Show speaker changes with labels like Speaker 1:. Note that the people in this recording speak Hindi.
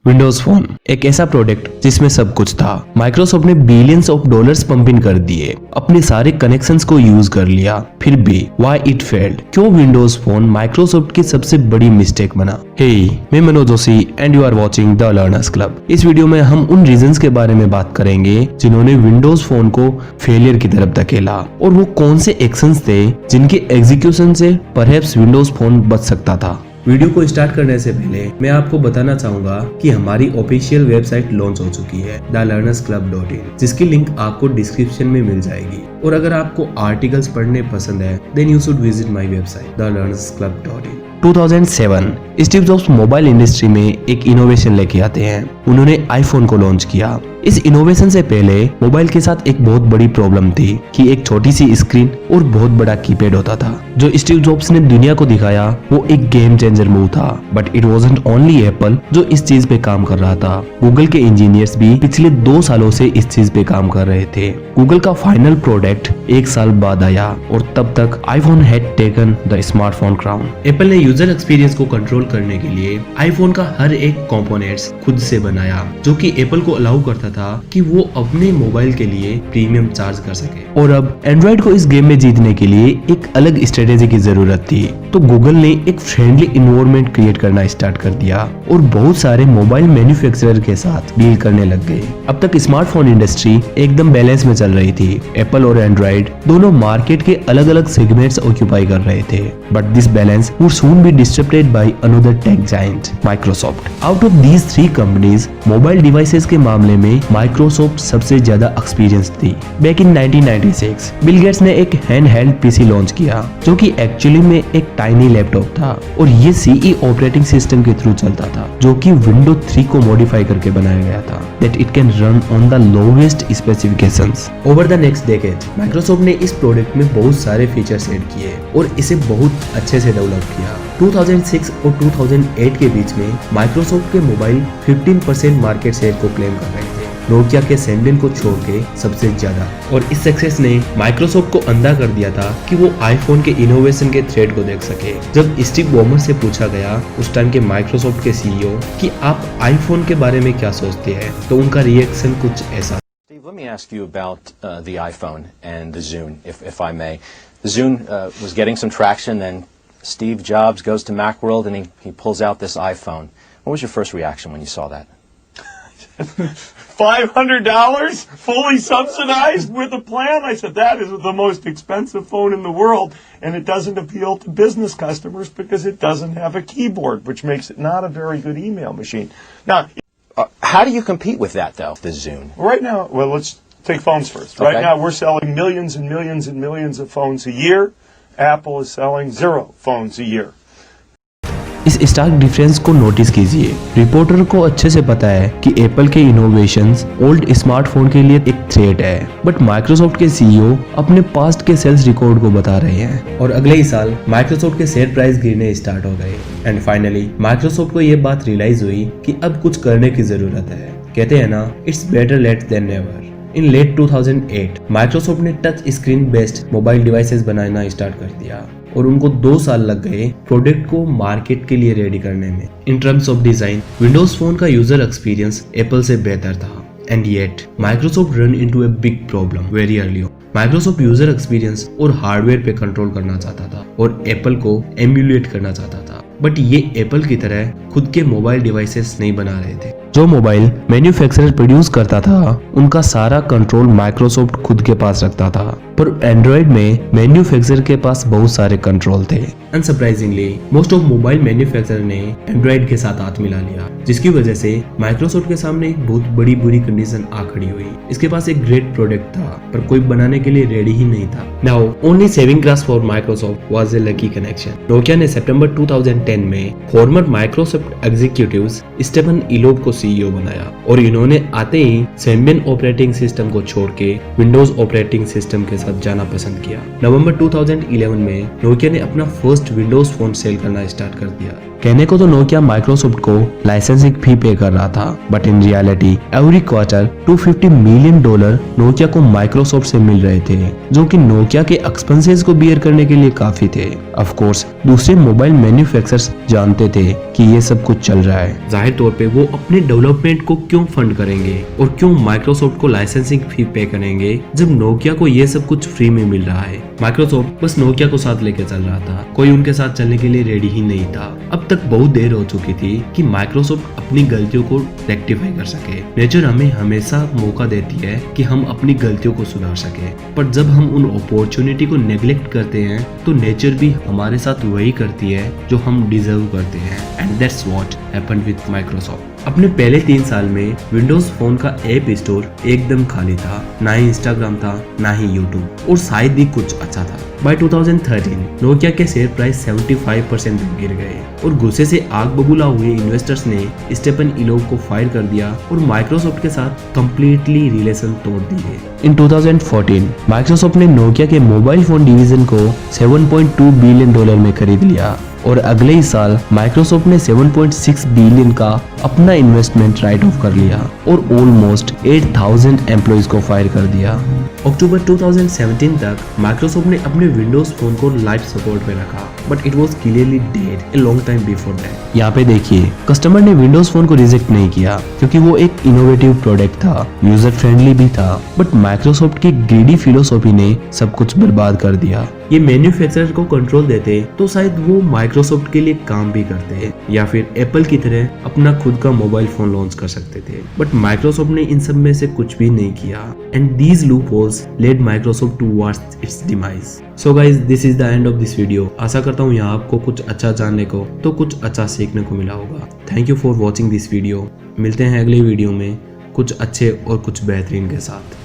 Speaker 1: विंडोज फोन एक ऐसा प्रोडक्ट जिसमें सब कुछ था। माइक्रोसॉफ्ट ने billions of dollars pump in कर दिए, अपने सारे कनेक्शंस को यूज कर लिया, फिर भी व्हाई इट फेल्ड? क्यों विंडोज फोन माइक्रोसॉफ्ट की सबसे बड़ी मिस्टेक बना? हे, मैं Manoj Joshi and you are watching the learners club. इस वीडियो में हम उन रीजंस के बारे में बात करेंगे जिन्होंने विंडोज फोन को फेलियर की तरफ धकेला, और वो कौन से एक्शंस थे जिनके एग्जीक्यूशन से परहैप्स विंडोज फोन बच सकता था। वीडियो को स्टार्ट करने से पहले मैं आपको बताना चाहूंगा कि हमारी ऑफिशियल वेबसाइट लॉन्च हो चुकी है thelearnersclub.in, जिसकी लिंक आपको डिस्क्रिप्शन में मिल जाएगी। और अगर आपको आर्टिकल्स पढ़ने पसंद है then you should visit my website thelearnersclub.in। 2007 Steve Jobs mobile industry में एक इनोवेशन लेके आते हैं। उन्होंने आईफोन को लॉन्च किया। इस इनोवेशन से पहले मोबाइल के साथ एक बहुत बड़ी प्रॉब्लम थी कि एक छोटी सी स्क्रीन और बहुत बड़ा कीपैड होता था। जो स्टीव जॉब्स ने दुनिया को दिखाया वो एक गेम चेंजर मूव था, but it wasn't only Apple जो इस चीज पे काम कर रहा था। गूगल के इंजीनियर्स भी पिछले 2 सालों से इस चीज पे काम कर रहे थे। गूगल का फाइनल प्रोडक्ट 1 साल बाद आया और तब तक iPhone had taken the smartphone crown. Apple ने यूजर एक्सपीरियंस को कंट्रोल करने के लिए आईफोन का हर एक कंपोनेंट्स खुद से बनाया, जो कि एप्पल को अलाउ करता था कि वो अपने मोबाइल के लिए प्रीमियम चार्ज कर सके। और अब एंड्रॉइड को इस गेम में जीतने के लिए एक अलग स्ट्रेटेजी की जरूरत थी, तो गूगल ने एक फ्रेंडली इन्वायरमेंट क्रिएट करना स्टार्ट कर दिया और बहुत सारे मोबाइल मैन्युफैक्चरर के साथ डील करने लग गए। अब तक स्मार्टफोन इंडस्ट्री एकदम बैलेंस में चल रही थी। एप्पल और एंड्रॉइड दोनों मार्केट के अलग अलग सेगमेंट्स ऑक्यूपाई कर रहे थे, but this balance would soon be disturbed by another tech giant, Microsoft. Out of these 3 companies mobile devices के मामले में माइक्रोसॉफ्ट सबसे ज्यादा एक्सपीरियंस थी। बैक इन 1996 बिल गेट्स ने एक हैंड हेल्ड पीसी लॉन्च किया, जो कि एक्चुअली में एक टाइनी लैपटॉप था, और ये सीई ऑपरेटिंग सिस्टम के थ्रू चलता था, जो कि विंडो 3 को मॉडिफाई करके बनाया गया था, that it can run on the lowest specifications. Over the next decade Microsoft ने इस प्रोडक्ट में बहुत सारे फीचर्स ऐड किए और इसे बहुत अच्छे से डेवलप किया। 2006 और 2008 के बीच में माइक्रोसॉफ्ट के मोबाइल 15% मार्केट शेयर को क्लेम कर रहे थे, नोकिया के सैमसंग को छोड़ के सबसे ज्यादा। और इस सक्सेस ने माइक्रोसॉफ्ट को अंधा कर दिया था कि वो आईफोन के इनोवेशन के थ्रेड को देख सके। जब स्टीव वॉमर से पूछा गया उस टाइम के माइक्रोसॉफ्ट के सीईओ कि आप आईफोन के बारे में क्या सोचते हैं, तो उनका रिएक्शन कुछ ऐसा।
Speaker 2: Let me ask you about the iPhone and the Zune, if I may. The Zune was getting some traction, then Steve Jobs goes to Macworld and he pulls out this iPhone. What was your first reaction when you saw that?
Speaker 3: $500 fully subsidized with a plan? I said, that is the most expensive phone in the world, and it doesn't appeal to business customers because it doesn't have a keyboard, which makes it not a very good email machine. Now,
Speaker 2: how do you compete with that, though, the Zune?
Speaker 3: right now, well, let's take phones first. Right
Speaker 2: Okay.
Speaker 3: now, we're selling millions and millions and millions of phones a year. Apple is selling 0 phones a year.
Speaker 1: इस स्टार्क डिफरेंस को नोटिस कीजिए। रिपोर्टर को अच्छे से पता है कि एप्पल के इनोवेशंस ओल्ड स्मार्टफोन के लिए एक थ्रेट है, बट माइक्रोसॉफ्ट के सीईओ अपने पास्ट के सेल्स रिकॉर्ड को बता रहे हैं। और अगले ही साल माइक्रोसॉफ्ट के शेयर प्राइस गिरने स्टार्ट हो गए, एंड फाइनली माइक्रोसॉफ्ट को ये बात रियलाइज हुई कि अब कुछ करने की जरूरत है। कहते हैं ना, it's better late than never. In late 2008 Microsoft ने touch screen based mobile devices बनाना स्टार्ट कर दिया, और उनको 2 साल लग गए प्रोडक्ट को मार्केट के लिए रेडी करने में। In terms of design Windows phone का यूजर एक्सपीरियंस एप्पल से बेहतर था, and yet Microsoft run into a big problem very early. Microsoft user experience और हार्डवेयर पे कंट्रोल करना चाहता था और एप्पल को एम्यूलेट करना चाहता था, बट ये एप्पल की तरह खुद के मोबाइल डिवाइसेस नहीं बना रहे थे। जो मोबाइल मैन्युफैक्चरर प्रोड्यूस करता था उनका सारा कंट्रोल माइक्रोसॉफ्ट खुद के पास रखता था, पर एंड्रॉइड में मैन्युफैक्चरर के पास बहुत सारे कंट्रोल थे। Unsurprisingly most of mobile manufacturer ने एंड्रॉइड के साथ हाथ मिला लिया, जिसकी वजह से माइक्रोसॉफ्ट के सामने एक बहुत बड़ी बुरी कंडीशन आ खड़ी हुई। इसके पास एक ग्रेट प्रोडक्ट था, पर कोई बनाने के लिए रेडी ही नहीं था। Now only saving grass for Microsoft was a lucky connection. Nokia ने सितंबर 2010 में फॉर्मर माइक्रोसॉफ्ट एग्जीक्यूटिव्स स्टीफन इलोब को सीईओ बनाया, और इन्होंने आते ही सैमसंग ऑपरेटिंग सिस्टम को छोड़ के विंडोज ऑपरेटिंग सिस्टम के साथ जाना पसंद किया। नवंबर 2011 में नोकिया ने अपना फर्स्ट विंडोज फोन सेल करना स्टार्ट कर दिया। कहने को तो नोकिया माइक्रोसॉफ्ट को लाइसेंसिंग फी पे कर रहा था, but in reality every quarter $250 million Nokia को माइक्रोसॉफ्ट से मिल रहे थे, जो कि नोकिया के एक्सपेंसेस को बियर करने के लिए काफी थे। ऑफ कोर्स दूसरे मोबाइल मैन्युफैक्चरर्स जानते थे कि ये सब कुछ चल रहा है, जाहिर तौर पे वो अपने डेवलपमेंट को क्यों फंड करेंगे और क्यों माइक्रोसॉफ्ट को लाइसेंसिंग फी पे करेंगे जब नोकिया को ये सब कुछ फ्री में मिल रहा है। माइक्रोसॉफ्ट बस नोकिया को साथ लेके चल रहा था, कोई उनके साथ चलने के लिए रेडी ही नहीं था। अब तक बहुत देर हो चुकी थी कि माइक्रोसॉफ्ट अपनी गलतियों को रेक्टिफाई कर सके। नेचर हमें हमेशा मौका देती है कि हम अपनी गलतियों को सुधार सके, पर जब हम उन अपॉर्चुनिटी को नेग्लेक्ट करते हैं तो नेचर भी हमारे साथ वही करती है जो हम डिजर्व करते हैं। And that's what happened with Microsoft. अपने पहले 3 साल में विंडोज फोन का ऐप स्टोर एकदम खाली था, ना ही इंस्टाग्राम था, ना ही यूट्यूब, और शायद ही कुछ अच्छा था। बाय 2013 नोकिया के शेयर प्राइस 75% गिर गए और गुस्से से आग बबूला हुए इन्वेस्टर्स ने स्टेफन इलोव को फायर कर दिया और माइक्रोसॉफ्ट के साथ कंप्लीटली रिलेशन तोड़ दिए। इन 2014 माइक्रोसॉफ्ट ने नोकिया के मोबाइल फोन डिवीजन को $7.2 बिलियन में खरीद लिया और अगले ही साल माइक्रोसॉफ्ट ने 7.6 बिलियन का अपना इन्वेस्टमेंट राइट ऑफ कर लिया और ऑलमोस्ट 8000 एम्प्लॉइज को फायर कर दिया। अक्टूबर 2017 तक माइक्रोसॉफ्ट ने अपने विंडोज फोन को लाइफ सपोर्ट में रखा, but it was clearly dead a long time before that. यहाँ पे देखिए, कस्टमर ने विंडोज फोन को रिजेक्ट नहीं किया क्योंकि वो एक इनोवेटिव प्रोडक्ट था, यूजर फ्रेंडली भी था, बट माइक्रोसॉफ्ट की ग्रीडी फिलोसॉफी ने सब कुछ बर्बाद कर दिया। ये मैन्युफैक्चरर को कंट्रोल देते तो शायद वो माइक्रोसॉफ्ट के लिए काम भी करते या फिर एप्पल की तरह अपना खुद का मोबाइल फोन लॉन्च कर सकते थे, बट माइक्रोसॉफ्ट ने इन सब में से कुछ भी नहीं किया। And these loopholes led Microsoft towards its demise. So guys, this is the end of this video. आशा करता हूँ यहाँ आपको कुछ अच्छा जानने को तो कुछ अच्छा सीखने को मिला होगा। Thank you for watching this video. मिलते हैं अगले वीडियो में कुछ अच्छे और कुछ बेहतरीन के साथ।